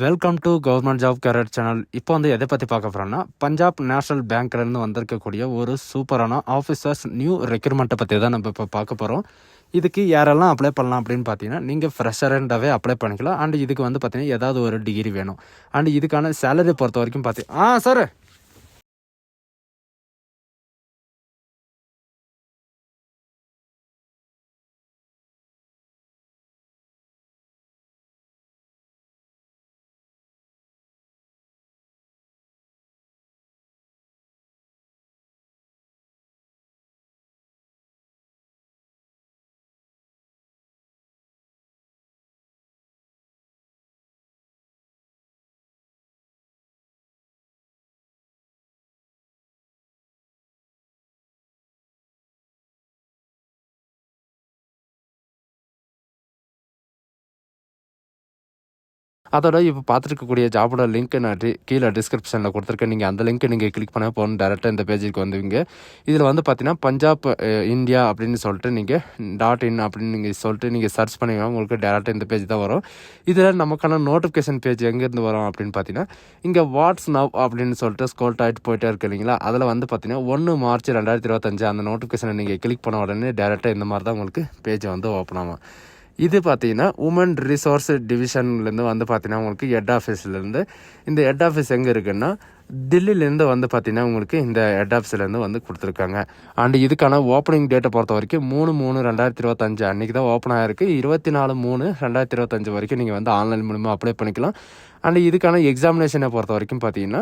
Welcome to government job career channel. இப்போ வந்து எதை பற்றி பார்க்க போகிறோன்னா, பஞ்சாப் நேஷனல் பேங்க்லேருந்து வந்திருக்கக்கூடிய ஒரு சூப்பரான ஆஃபீஸர்ஸ் நியூ ரெக்ரூட்மெண்ட்டை பற்றி தான் நம்ம இப்போ பார்க்க போகிறோம். இதுக்கு யாரெல்லாம் அப்ளை பண்ணலாம் அப்படின்னு பார்த்தீங்கன்னா, நீங்கள் ஃப்ரெஷராகவே அப்ளை பண்ணிக்கலாம். அண்ட் இதுக்கு வந்து பார்த்தீங்கன்னா ஏதாவது ஒரு டிகிரி வேணும். அண்ட் இதுக்கான சேலரி பொறுத்த வரைக்கும் சார் அதோட இப்போ பார்த்துருக்கக்கூடிய ஜாபோட லிங்க் நான் கீழே டிஸ்கிரிப்ஷனில் கொடுத்துருக்கேன். நீங்கள் அந்த லிங்க் நீங்கள் கிளிக் பண்ண போகணும், டேரெக்டாக இந்த பேஜுக்கு வந்துவீங்க. இதில் வந்து பார்த்தீங்கன்னா பஞ்சாப் இந்தியா அப்படின்னு சொல்லிட்டு நீங்கள் .in அப்படின்னு நீங்கள் சொல்லிட்டு நீங்கள் சர்ச் பண்ணிங்கன்னா உங்களுக்கு டேரெக்டாக இந்த பேஜ் தான் வரும். இதில் நமக்கான நோட்டிஃபிகேஷன் பேஜ் எங்கேருந்து வரும் அப்படின்னு பார்த்தீங்கன்னா, இங்கே வாட்ஸ் நவ் அப்படின்னு சொல்லிட்டு ஸ்க்ரோல் ஆகிட்டு போயிட்டே இருக்கு இல்லைங்களா. அதில் வந்து பார்த்தீங்கன்னா 1 மார்ச் 2025 அந்த நோட்டிஃபிகேஷனை நீங்கள் கிளிக் பண்ண உடனே டேரெக்டாக இந்த மாதிரி தான் உங்களுக்கு பேஜ் வந்து ஓப்பன் ஆகும். இது பார்த்தீங்கன்னா உமன் ரிசோர்ஸ் டிவிஷன்லேருந்து வந்து பார்த்தீங்கன்னா உங்களுக்கு ஹெட் ஆஃபீஸ்லேருந்து, இந்த ஹெட் ஆஃபீஸ் எங்கே இருக்குன்னா தில்லிலேருந்து வந்து பார்த்தீங்கன்னா உங்களுக்கு இந்த ஹெட் ஆஃபீஸ்லேருந்து வந்து கொடுத்துருக்காங்க. அண்ட் இதுக்கான ஓப்பனிங் டேட்டை பொறுத்த வரைக்கும் 3/3/2025 அன்றைக்கி தான் ஓப்பன் ஆகிருக்கு. 24/3/2025 வரைக்கும் நீங்கள் வந்து ஆன்லைன் மூலமாக அப்ளை பண்ணிக்கலாம். அண்ட் இதுக்கான எக்ஸாமினேஷனை பொறுத்த வரைக்கும் பார்த்தீங்கன்னா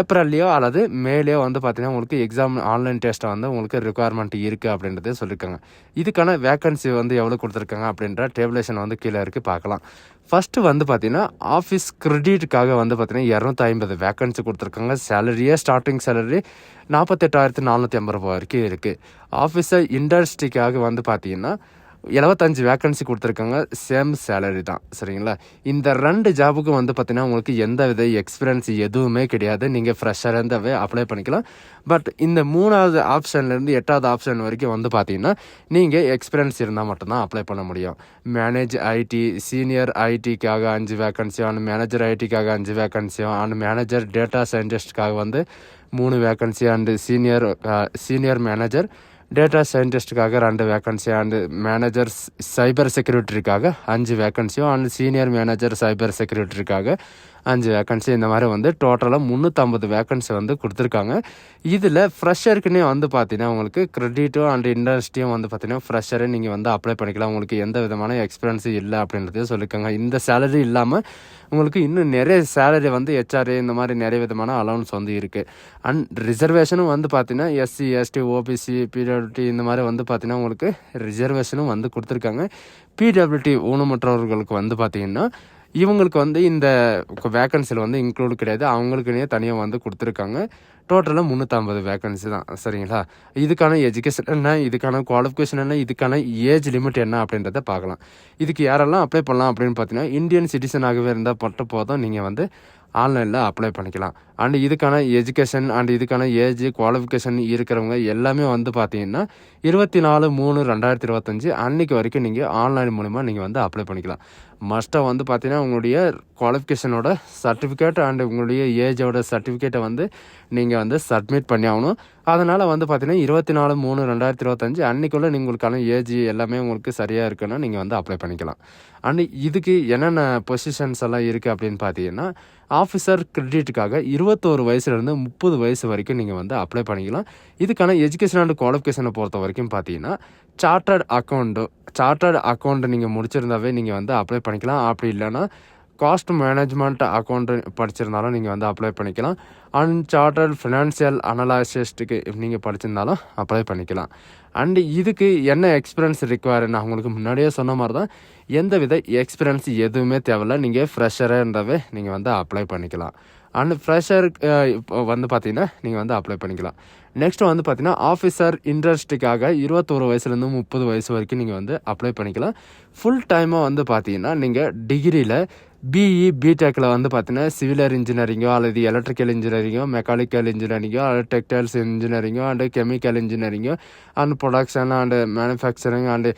ஏப்ரல்லையோ அல்லது மேலேயோ வந்து பார்த்தீங்கன்னா உங்களுக்கு எக்ஸாம் ஆன்லைன் டெஸ்ட்டை வந்து உங்களுக்கு ரிக்குவயர்மெண்ட் இருக்குது அப்படின்றத சொல்லியிருக்காங்க. இதுக்கான வேக்கன்சி வந்து எவ்வளோ கொடுத்துருக்காங்க அப்படின்ற டேபிளேஷன் வந்து கீழே இருக்குது, பார்க்கலாம். ஃபஸ்ட்டு வந்து பார்த்தீங்கன்னா ஆஃபீஸ் கிரெடிட்டுக்காக வந்து பார்த்தீங்கன்னா 250 வேக்கன்சி கொடுத்துருக்காங்க. சேலரியே ஸ்டார்டிங் சேலரி 48,450 வரைக்கும் இருக்குது. ஆஃபீஸர் இண்டஸ்ட்ரிக்காக வந்து பார்த்தீங்கன்னா 75 வேக்கன்சி கொடுத்துருக்காங்க. சேம் சேலரி தான், சரிங்களா. இந்த 2 ஜாபுக்கும் வந்து பார்த்தீங்கன்னா உங்களுக்கு எந்த வித எக்ஸ்பீரியன்ஸ் எதுவுமே கிடையாது. நீங்கள் ஃப்ரெஷ்ஷாக இருந்தாவே அப்ளை பண்ணிக்கலாம். பட் இந்த 3வது ஆப்ஷன்லேருந்து 8வது ஆப்ஷன் வரைக்கும் வந்து பார்த்தீங்கன்னா நீங்கள் எக்ஸ்பீரியன்ஸ் இருந்தால் மட்டும்தான் அப்ளை பண்ண முடியும். மேனேஜ் ஐடி, சீனியர் ஐடிக்காக 5 வேக்கன்சியும், அண்ட் மேனேஜர் ஐடிக்காக 5 வேக்கன்சியும், அண்ட் மேனேஜர் டேட்டா சயின்டிஸ்ட்காக வந்து 3 வேக்கன்சி, அண்டு சீனியர் மேனேஜர் டேட்டா சயின்டிஸ்ட்டுக்காக 2 வேக்கன்சி, அண்டு மேனேஜர் சைபர் செக்யூரிட்டிக்காக 5 வேக்கன்சியும், அண்ட் சீனியர் மேனேஜர் சைபர் செக்யூரிட்டிக்காக 5 வேக்கன்சி. இந்த மாதிரி வந்து டோட்டலாக 350 வேக்கன்சி வந்து கொடுத்துருக்காங்க. இதில் ஃப்ரெஷருக்குன்னே வந்து பார்த்தீங்கன்னா உங்களுக்கு கிரெடிட்டும் அண்ட் இண்டஸ்ட்ரியும் வந்து பார்த்தீங்கன்னா ஃப்ரெஷரை நீங்கள் வந்து அப்ளை பண்ணிக்கலாம். உங்களுக்கு எந்த விதமான எக்ஸ்பீரியன்ஸும் இல்லை அப்படின்றதையும் சொல்லியிருக்காங்க. இந்த சேலரி இல்லாமல் உங்களுக்கு இன்னும் நிறைய சேலரி வந்து ஹெச்ஆர்ஏ இந்த மாதிரி நிறைய விதமான அலவுன்ஸ் வந்து இருக்குது. அண்ட் ரிசர்வேஷனும் வந்து பார்த்தீங்கன்னா எஸ்சி, எஸ்டி, ஓபிசி, பிடபிள்யூடி இந்த மாதிரி வந்து பார்த்தீங்கன்னா உங்களுக்கு ரிசர்வேஷனும் வந்து கொடுத்துருக்காங்க. பிடபிள்யூடி ஊனமுற்றவர்களுக்கு வந்து பார்த்தீங்கன்னா இவங்களுக்கு வந்து இந்த வேக்கன்சியில் வந்து இன்க்ளூட் கிடையாது, அவங்களுக்குன்னே தனியாக வந்து கொடுத்துருக்காங்க. டோட்டலாக 350 வேக்கன்சி தான், சரிங்களா. இதுக்கான எஜுகேஷன் என்ன, இதுக்கான குவாலிஃபிகேஷன் என்ன, இதுக்கான ஏஜ் லிமிட் என்ன அப்படின்றத பார்க்கலாம். இதுக்கு யாரெல்லாம் அப்ளை பண்ணலாம் அப்படின்னு பார்த்தீங்கன்னா இந்தியன் சிட்டிசனாகவே இருந்தால் மட்டும் போதும் நீங்கள் வந்து ஆன்லைனில் அப்ளை பண்ணிக்கலாம். அண்ட் இதுக்கான எஜுகேஷன் அண்ட் இதுக்கான ஏஜ் குவாலிஃபிகேஷன் இருக்கிறவங்க எல்லாமே வந்து பார்த்தீங்கன்னா 24/3/2025 அன்றைக்கி வரைக்கும் நீங்கள் ஆன்லைன் மூலிமா நீங்கள் வந்து அப்ளை பண்ணிக்கலாம். மஸ்ட்டாக வந்து பார்த்தீங்கன்னா உங்களுடைய குவாலிஃபிகேஷனோட சர்டிஃபிகேட் அண்ட் உங்களுடைய ஏஜோட சர்டிஃபிகேட்டை வந்து நீங்கள் வந்து சப்மிட் பண்ணி ஆகணும். அதனால் வந்து பார்த்தீங்கன்னா 24/3/2025 அன்றைக்குள்ளே உங்களுக்கான ஏஜ் எல்லாமே உங்களுக்கு சரியாக இருக்குன்னா நீங்கள் வந்து அப்ளை பண்ணிக்கலாம். அண்ட் இதுக்கு என்னென்ன பொசிஷன்ஸ் எல்லாம் இருக்குது அப்படின்னு பார்த்தீங்கன்னா ஆஃபீஸர் கிரெடிட்டுக்காக 21 வயசுலேருந்து 30 வயசு வரைக்கும் நீங்கள் வந்து அப்ளை பண்ணிக்கலாம். இதுக்கான எஜுகேஷன் அண்ட் குவாலிஃபிகேஷனை பொறுத்த வரைக்கும் பார்த்தீங்கன்னா சார்ட்டர்ட் அக்கௌண்ட் நீங்கள் முடிச்சிருந்தாவே நீங்கள் வந்து அப்ளை பண்ணிக்கலாம். அப்படி இல்லைன்னா காஸ்ட் மேனேஜ்மெண்ட் அக்கௌண்ட் படிச்சிருந்தாலும் நீங்கள் வந்து அப்ளை பண்ணிக்கலாம். அன்சார்ட்டர்ட் ஃபினான்ஷியல் அனலைசிஸ்ட்டுக்கு நீங்கள் படிச்சிருந்தாலும் அப்ளை பண்ணிக்கலாம். அண்டு இதுக்கு என்ன எக்ஸ்பீரியன்ஸ் ரிக்வயர், நான் உங்களுக்கு முன்னாடியே சொன்ன மாதிரி தான், எந்த வித எக்ஸ்பீரியன்ஸ் எதுவுமே தேவையில்ல. நீங்கள் ஃப்ரெஷராக இருந்தாவே நீங்கள் வந்து அப்ளை பண்ணிக்கலாம். அண்ட் ஃப்ரெஷருக்கு வந்து பார்த்தீங்கன்னா நீங்கள் வந்து அப்ளை பண்ணிக்கலாம். நெக்ஸ்ட் வந்து பார்த்தீங்கன்னா ஆஃபீஸர் இண்டஸ்ட்ரிக்காக 21 வயசுலேருந்து 30 வயசு வரைக்கும் நீங்கள் வந்து அப்ளை பண்ணிக்கலாம். ஃபுல் டைமாக வந்து பார்த்தீங்கன்னா நீங்கள் டிகிரியில் பிஇ பிடெக்கில் வந்து பார்த்தீங்கன்னா சிவில் இன்ஜினியரிங்கோ அல்லது எலக்ட்ரிக்கல் இன்ஜினியரிங்கோ மெக்கானிக்கல் இன்ஜினியரிங்கோ அல்லது டெக்டைல்ஸ் இன்ஜினியரிங்கோ அண்டு கெமிக்கல் இன்ஜினியரிங்கோ and production and manufacturing and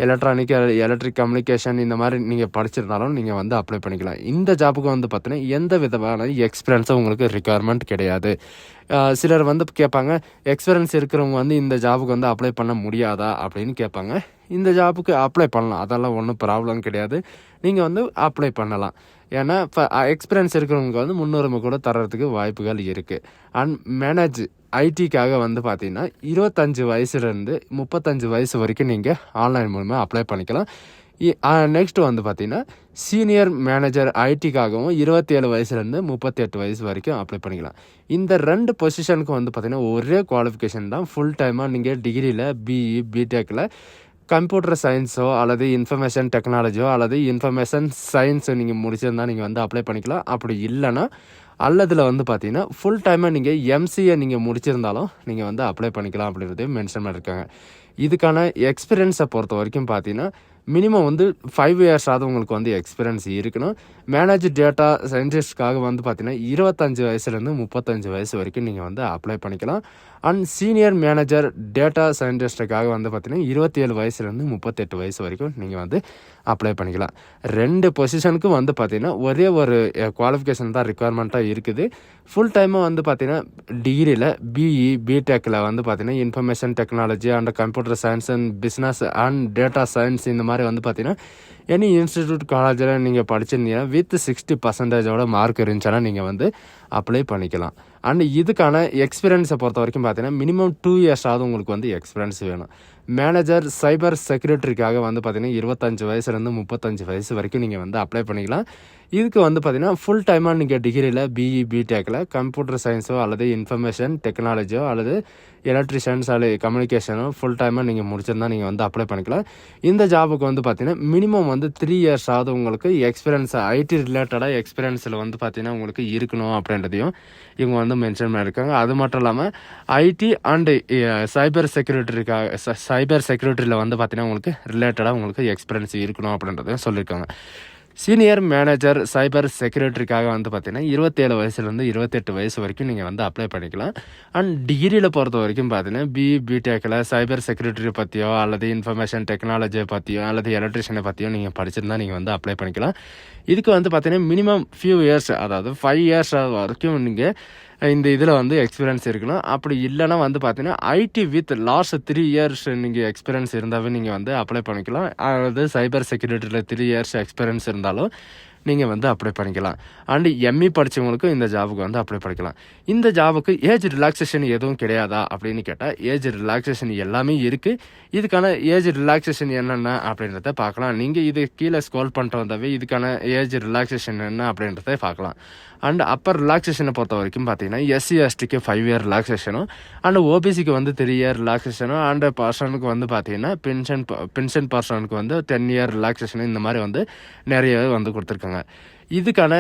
electric communication இந்த மாதிரி நீங்கள் படிச்சிருந்தாலும் நீங்கள் வந்து அப்ளை பண்ணிக்கலாம். இந்த ஜாப்புக்கு வந்து பார்த்தீங்கன்னா எந்த விதமான எக்ஸ்பீரியன்ஸும் உங்களுக்கு ரிக்குவயர்மெண்ட் கிடையாது. சிலர் வந்து கேட்பாங்க, எக்ஸ்பீரியன்ஸ் இருக்கிறவங்க வந்து இந்த ஜாபுக்கு வந்து அப்ளை பண்ண முடியாதா அப்படின்னு கேட்பாங்க. இந்த ஜாபுக்கு அப்ளை பண்ணலாம், அதெல்லாம் ஒன்றும் ப்ராப்ளம் கிடையாது. நீங்கள் வந்து அப்ளை பண்ணலாம். ஏன்னா இப்போ எக்ஸ்பீரியன்ஸ் இருக்கிறவங்க வந்து முன்னுரிமை கூட தர்றதுக்கு வாய்ப்புகள் இருக்குது. அண்ட் மேனேஜ் ஐடிக்காக வந்து பார்த்தீங்கன்னா 25 வயசுலேருந்து 35 வயசு வரைக்கும் நீங்கள் ஆன்லைன் மூலமாக அப்ளை பண்ணிக்கலாம். நெக்ஸ்ட் வந்து பார்த்தீங்கன்னா சீனியர் மேனேஜர் ஐடிக்காகவும் 27 வயசுலேருந்து 38 வயசு வரைக்கும் அப்ளை பண்ணிக்கலாம். இந்த 2 பொசிஷனுக்கு வந்து பார்த்தீங்கன்னா ஒரே குவாலிஃபிகேஷன் தான். ஃபுல் டைமாக நீங்கள் டிகிரியில் பிஇ பிடெக்கில் கம்ப்யூட்டர் சயின்ஸோ அல்லது இன்ஃபர்மேஷன் டெக்னாலஜியோ அல்லது இன்ஃபர்மேஷன் சயின்ஸோ நீங்கள் முடிச்சிருந்தால் நீங்கள் வந்து அப்ளை பண்ணிக்கலாம். அப்படி இல்லைன்னா அல்லதில் வந்து பார்த்தீங்கன்னா ஃபுல் டைமாக நீங்கள் எம்சிஏ நீங்கள் முடிச்சிருந்தாலும் நீங்கள் வந்து அப்ளை பண்ணிக்கலாம் அப்படின்றதையும் மென்ஷன் பண்ணியிருக்காங்க. இதுக்கான எக்ஸ்பீரியன்ஸை பொறுத்த வரைக்கும் பார்த்தீங்கன்னா மினிமம் வந்து 5 இயர்ஸாவது உங்களுக்கு வந்து எக்ஸ்பீரியன்ஸ் இருக்கணும். மேனேஜ் டேட்டா சயின்டிஸ்ட்காக வந்து பார்த்தீங்கன்னா 25 வயசுலேருந்து 35 வயசு வரைக்கும் நீங்கள் வந்து அப்ளை பண்ணிக்கலாம். அண்ட் சீனியர் மேனேஜர் டேட்டா சயின்டிஸ்ட்டுக்காக வந்து பார்த்தீங்கன்னா 27 வயசுலேருந்து 38 வயசு வரைக்கும் நீங்கள் வந்து அப்ளை பண்ணிக்கலாம். 2 பொசிஷனுக்கும் வந்து பார்த்தீங்கன்னா ஒரே ஒரு குவாலிஃபிகேஷன் தான் ரிக்குவயர்மெண்ட்டாக இருக்குது. ஃபுல் டைமாக வந்து பார்த்தீங்கன்னா டிகிரியில் பிஇ பிடெக்கில் வந்து பார்த்தீங்கன்னா information technology and computer science and business and data science இந்த மாதிரி வந்து பார்த்தீங்கன்னா எனி இன்ஸ்டிடியூட் காலேஜில் நீங்கள் படிச்சிருந்தீங்கன்னா வித் 60% மார்க் இருந்துச்சுன்னா நீங்கள் வந்து அப்ளை பண்ணிக்கலாம். அண்ட் இதுக்கான எக்ஸ்பீரியன்ஸை பொறுத்த வரைக்கும் பார்த்தீங்கன்னா மினிமம் 2 இயர்ஸாவது உங்களுக்கு வந்து எக்ஸ்பீரியன்ஸ் வேணும். மேனேஜர் சைபர் செக்யூரிட்டிக்காக வந்து பார்த்தீங்கன்னா 25 வயசுலேருந்து 35 வயசு வரைக்கும் நீங்கள் வந்து அப்ளை பண்ணிக்கலாம். இதுக்கு வந்து பார்த்தீங்கன்னா ஃபுல் டைமாக நீங்கள் டிகிரியில் பிஇ பிடெக்கில் கம்ப்யூட்டர் சயின்ஸோ அல்லது இன்ஃபர்மேஷன் டெக்னாலஜியோ அல்லது எலக்ட்ரிஷியன்ஸ் அல்லது கம்யூனிகேஷனோ ஃபுல் டைமாக நீங்கள் முடிச்சிருந்தால் நீங்கள் வந்து அப்ளை பண்ணிக்கலாம். இந்த ஜாபுக்கு வந்து பார்த்தீங்கன்னா மினிமம் வந்து 3 இயர்ஸாவது உங்களுக்கு எக்ஸ்பீரியன்ஸ் ஐடி ரிலேட்டடாக எக்ஸ்பீரியன்ஸில் வந்து பார்த்தீங்கன்னா உங்களுக்கு இருக்கணும் அப்படின்றதையும் இவங்க வந்து மென்ஷன் பண்ணியிருக்காங்க. அது மட்டும் இல்லாமல் ஐடி அண்டு சைபர் செக்யூரிட்டியில் வந்து பார்த்தீங்கன்னா உங்களுக்கு ரிலேட்டடாக உங்களுக்கு எக்ஸ்பீரியன்ஸ் இருக்கணும் அப்படின்றதையும் சொல்லியிருக்காங்க. சீனியர் மேனேஜர் சைபர் செக்யூரிட்டிக்காக வந்து பார்த்தீங்கன்னா 27 வயசுலேருந்து 28 வயசு வரைக்கும் நீங்கள் வந்து அப்ளை பண்ணிக்கலாம். அண்ட் டிகிரியில் பொறுத்த வரைக்கும் பார்த்தீங்கன்னா பிஇ பிடெக்கில் சைபர் செக்யூரிட்டி பற்றியோ அல்லது இன்ஃபர்மேஷன் டெக்னாலஜியை பற்றியோ அல்லது எலக்ட்ரிஷியனை பற்றியோ நீங்கள் படிச்சிருந்தால் நீங்கள் வந்து அப்ளை பண்ணிக்கலாம். இதுக்கு வந்து பார்த்தீங்கன்னா மினிமம் ஃபியூ இயர்ஸ், அதாவது 5 இயர்ஸ் வரைக்கும் நீங்கள் இந்த இதில் வந்து எக்ஸ்பீரியன்ஸ் இருக்கணும். அப்படி இல்லைனா வந்து பார்த்தீங்கன்னா ஐடி வித் லாஸ்ட் 3 இயர்ஸ் நீங்கள் எக்ஸ்பீரியன்ஸ் இருந்தாவே நீங்கள் வந்து அப்ளை பண்ணிக்கலாம். அதாவது சைபர் செக்யூரிட்டியில் 3 இயர்ஸ் எக்ஸ்பீரியன்ஸ் இருந்தாலும் நீங்கள் வந்து அப்ளை பண்ணிக்கலாம். அண்டு எம்இ படித்தவங்களுக்கும் இந்த ஜாபுக்கு வந்து அப்ளை பண்ணிக்கலாம். இந்த ஜாபுக்கு ஏஜ் ரிலாக்ஸேஷன் எதுவும் கிடையாதா அப்படின்னு கேட்டால் ஏஜ் ரிலாக்ஸேஷன் எல்லாமே இருக்குது. இதுக்கான ஏஜ் ரிலாக்ஸேஷன் என்னென்ன அப்படின்றத பார்க்கலாம். நீங்கள் இது கீழே ஸ்க்ரோல் பண்ணிட்டு வந்தாவே இதுக்கான ஏஜ் ரிலாக்ஸேஷன் என்ன அப்படின்றத பார்க்கலாம். அண்ட் அப்பர் ரிலாக்ஸேஷனை பொறுத்த வரைக்கும் பார்த்தீங்கன்னா எஸ்சி எஸ்டிக்கு 5 இயர் ரிலாக்ஸேஷனும் அண்ட் ஓபிசிக்கு வந்து 3 இயர் ரிலாக்ஸேஷனும் அண்ட் பர்சனுக்கு வந்து பார்த்தீங்கன்னா பென்ஷன் பர்சனுக்கு வந்து 10 இயர் ரிலாக்ஸேஷனும் இந்த மாதிரி வந்து நிறையவே வந்து கொடுத்துருக்காங்க. இதுக்கான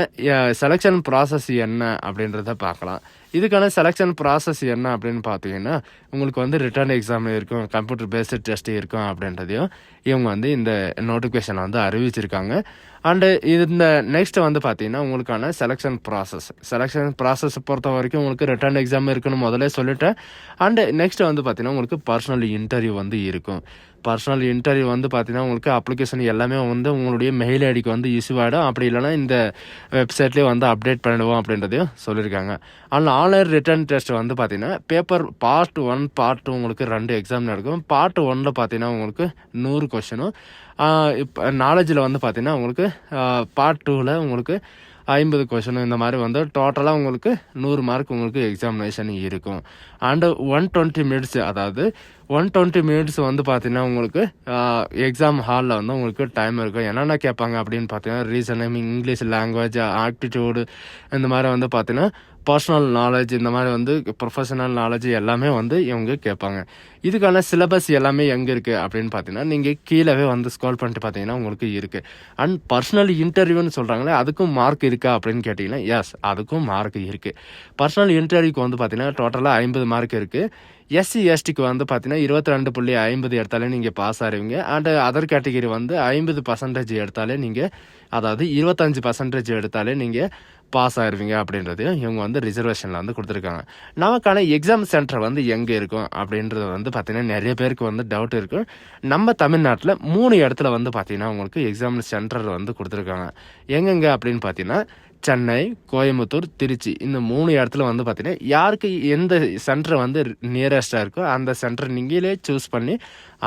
செலெக்ஷன் ப்ராசஸ் என்ன அப்படின்றத பார்க்கலாம். இதுக்கான செலெக்ஷன் ப்ராசஸ் என்ன அப்படின்னு பார்த்தீங்கன்னா உங்களுக்கு வந்து ரிட்டன் எக்ஸாம் இருக்கும், கம்ப்யூட்டர் பேஸ்டு டெஸ்ட் இருக்கும் அப்படின்றதையும் இவங்க வந்து இந்த நோட்டிஃபிகேஷனை வந்து அறிவிச்சிருக்காங்க. அண்டு இந்த நெக்ஸ்ட் வந்து பார்த்தீங்கன்னா உங்களுக்கான செலெக்ஷன் ப்ராசஸ் பொறுத்த வரைக்கும் உங்களுக்கு ரிட்டன் எக்ஸாம் இருக்குன்னு முதல்ல சொல்லிட்டேன். அண்டு நெக்ஸ்ட் வந்து பார்த்தீங்கன்னா உங்களுக்கு பர்சனல் இன்டர்வியூ வந்து இருக்கும். பர்சனல் இன்டர்வியூ வந்து பார்த்தீங்கன்னா உங்களுக்கு அப்ளிகேஷன் எல்லாமே வந்து உங்களுடைய மெயில் ஐடிக்கு வந்து இஷ்யூ ஆகிடும். அப்படி இல்லைனா இந்த வெப்சைட்லேயே வந்து அப்டேட் பண்ணிடுவோம் அப்படின்றதையும் சொல்லியிருக்காங்க. ஆனால் ஆன்லைன் ரிட்டன் டெஸ்ட் வந்து பார்த்தீங்கன்னா பேப்பர் பார்ட் 1 பார்ட் 2 உங்களுக்கு 2 எக்ஸாம் நடக்கும். பார்ட் 1 பார்த்தீங்கன்னா உங்களுக்கு 100 கொஷனும், இப்போ நாலேஜில் வந்து பார்த்தீங்கன்னா உங்களுக்கு பார்ட் 2 உங்களுக்கு 50 கொஷனும் இந்த மாதிரி வந்து டோட்டலாக உங்களுக்கு 100 மார்க் உங்களுக்கு எக்ஸாமினேஷன் இருக்கும். அண்டு 120 மினிட்ஸ், அதாவது 120 மினிட்ஸ் வந்து பார்த்தீங்கன்னா உங்களுக்கு எக்ஸாம் ஹாலில் வந்து உங்களுக்கு டைம் இருக்கும். என்னென்ன கேட்பாங்க அப்படின்னு பார்த்தீங்கன்னா ரீசனிங், இங்கிலீஷ் லாங்குவேஜ், ஆப்டிடியூடு இந்த மாதிரி வந்து பார்த்தீங்கன்னா பர்சனல் நாலேஜ், இந்த மாதிரி வந்து ப்ரொஃபஷனல் நாலேஜ் எல்லாமே வந்து இவங்க கேட்பாங்க. இதுக்கான சிலபஸ் எல்லாமே எங்கே இருக்குது அப்படின்னு பார்த்தீங்கன்னா, நீங்கள் கீழவே வந்து ஸ்க்ரோல் பண்ணிட்டு பார்த்தீங்கன்னா உங்களுக்கு இருக்குது. அண்ட் பர்சனல் இன்டர்வியூன்னு சொல்கிறாங்களே, அதுக்கும் மார்க் இருக்கா அப்படின்னு கேட்டிங்கன்னா, எஸ் அதுக்கும் மார்க் இருக்குது. பர்சனல் இன்டர்வியூக்கு வந்து பார்த்தீங்கன்னா டோட்டலாக 50 மார்க் இருக்குது. எஸ்சி எஸ்டிக்கு வந்து பார்த்தீங்கன்னா 22.50 எடுத்தாலே நீங்கள் பாஸ் ஆகிடுவீங்க. அண்ட் அதர் கேட்டகிரி வந்து 50% எடுத்தாலே நீங்கள், அதாவது 25% எடுத்தாலே நீங்கள் பாஸ் ஆயிடுவீங்க அப்படின்றதையும் இவங்க வந்து ரிசர்வேஷனில் வந்து கொடுத்துருக்காங்க. நமக்கான எக்ஸாம் சென்டர் வந்து எங்கே இருக்கும் அப்படின்றது வந்து பார்த்திங்கன்னா நிறைய பேருக்கு வந்து டவுட் இருக்கும். நம்ம தமிழ்நாட்டில் 3 இடத்துல வந்து பார்த்திங்கன்னா உங்களுக்கு எக்ஸாம் சென்டர் வந்து கொடுத்துருக்காங்க. எங்கெங்கே அப்படின்னு பார்த்தீங்கன்னா சென்னை, கோயம்புத்தூர், திருச்சி இந்த 3 இடத்துல வந்து பார்த்தீங்கன்னா யாருக்கு எந்த சென்டர் வந்து நியரஸ்ட்டாக இருக்கோ அந்த சென்டர் நீங்களே சூஸ் பண்ணி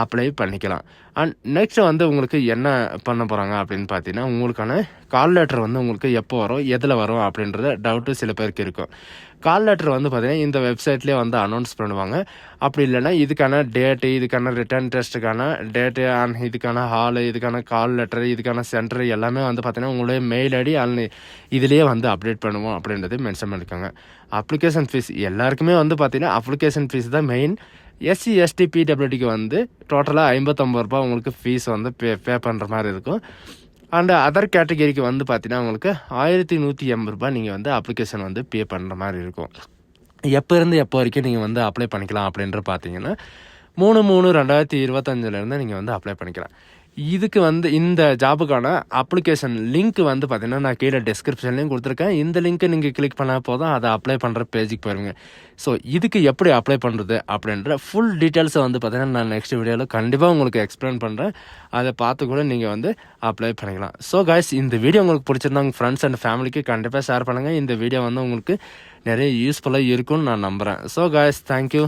அப்ளை பண்ணிக்கலாம். அண்ட் நெக்ஸ்ட் வந்து உங்களுக்கு என்ன பண்ண போகிறாங்க அப்படின்னு பார்த்தீங்கன்னா, உங்களுக்கான கால் லெட்டர் வந்து உங்களுக்கு எப்போ வரும், எதில் வரும் அப்படின்றத டவுட்டு சில பேருக்கு இருக்கும். கால் லெட்டர் வந்து பார்த்தீங்கன்னா இந்த வெப்சைட்லேயே வந்து அனௌன்ஸ் பண்ணுவாங்க. அப்படி இல்லைன்னா இதுக்கான டேட்டு, இதுக்கான ரிட்டர்ன் டெஸ்ட்டுக்கான டேட்டு, அண்ட் இதுக்கான ஹாலு, இதுக்கான கால் லெட்டர், இதுக்கான சென்டர் எல்லாமே வந்து பார்த்தீங்கன்னா உங்களுடைய மெயில் ஐடி அண்ட் இதுலேயே வந்து அப்டேட் பண்ணுவோம் அப்படின்றது மென்ஷன் பண்ணியிருக்காங்க. அப்ளிகேஷன் ஃபீஸ் எல்லாருக்குமே வந்து பார்த்தீங்கன்னா அப்ளிகேஷன் ஃபீஸ் தான் மெயின். எஸ்சி எஸ்டி பிடபிள்யூடிக்கு வந்து டோட்டலாக 59 ரூபா உங்களுக்கு ஃபீஸ் வந்து பே பண்ணுற மாதிரி இருக்கும். அண்ட் அதர் கேட்டகரிக்கு வந்து பார்த்தீங்கன்னா உங்களுக்கு 1180 ரூபா நீங்கள் வந்து அப்ளிகேஷன் வந்து பே பண்ணுற மாதிரி இருக்கும். எப்போ இருந்து எப்போ வரைக்கும் நீங்கள் வந்து அப்ளை பண்ணிக்கலாம் அப்படின்ற பார்த்தீங்கன்னா 3/3/2025 நீங்கள் வந்து அப்ளை பண்ணிக்கலாம். இதுக்கு வந்து இந்த ஜாபுக்கான அப்ளிகேஷன் லிங்க் வந்து பார்த்தீங்கன்னா நான் கீழே டிஸ்கிரிப்ஷன்லேயும் கொடுத்துருக்கேன். இந்த லிங்க்கை நீங்கள் கிளிக் பண்ணால் போதும் அதை அப்ளை பண்ணுற பேஜுக்கு போயிருங்க. ஸோ இதுக்கு எப்படி அப்ளை பண்ணுறது அப்படின்ற ஃபுல் டீட்டெயில்ஸை வந்து பார்த்தீங்கன்னா நான் நெக்ஸ்ட் வீடியோவில் கண்டிப்பாக உங்களுக்கு எக்ஸ்பிளைன் பண்ணுறேன். அதை பார்த்து கூட நீங்கள் வந்து அப்ளை பண்ணிக்கலாம். ஸோ காய்ஸ், இந்த வீடியோ உங்களுக்கு பிடிச்சிருந்தா உங்கள் ஃப்ரெண்ட்ஸ் அண்ட் ஃபேமிலிக்கு கண்டிப்பாக ஷேர் பண்ணுங்கள். இந்த வீடியோ வந்து உங்களுக்கு நிறைய யூஸ்ஃபுல்லாக இருக்கும்னு நான் நம்புகிறேன். So guys, thank you.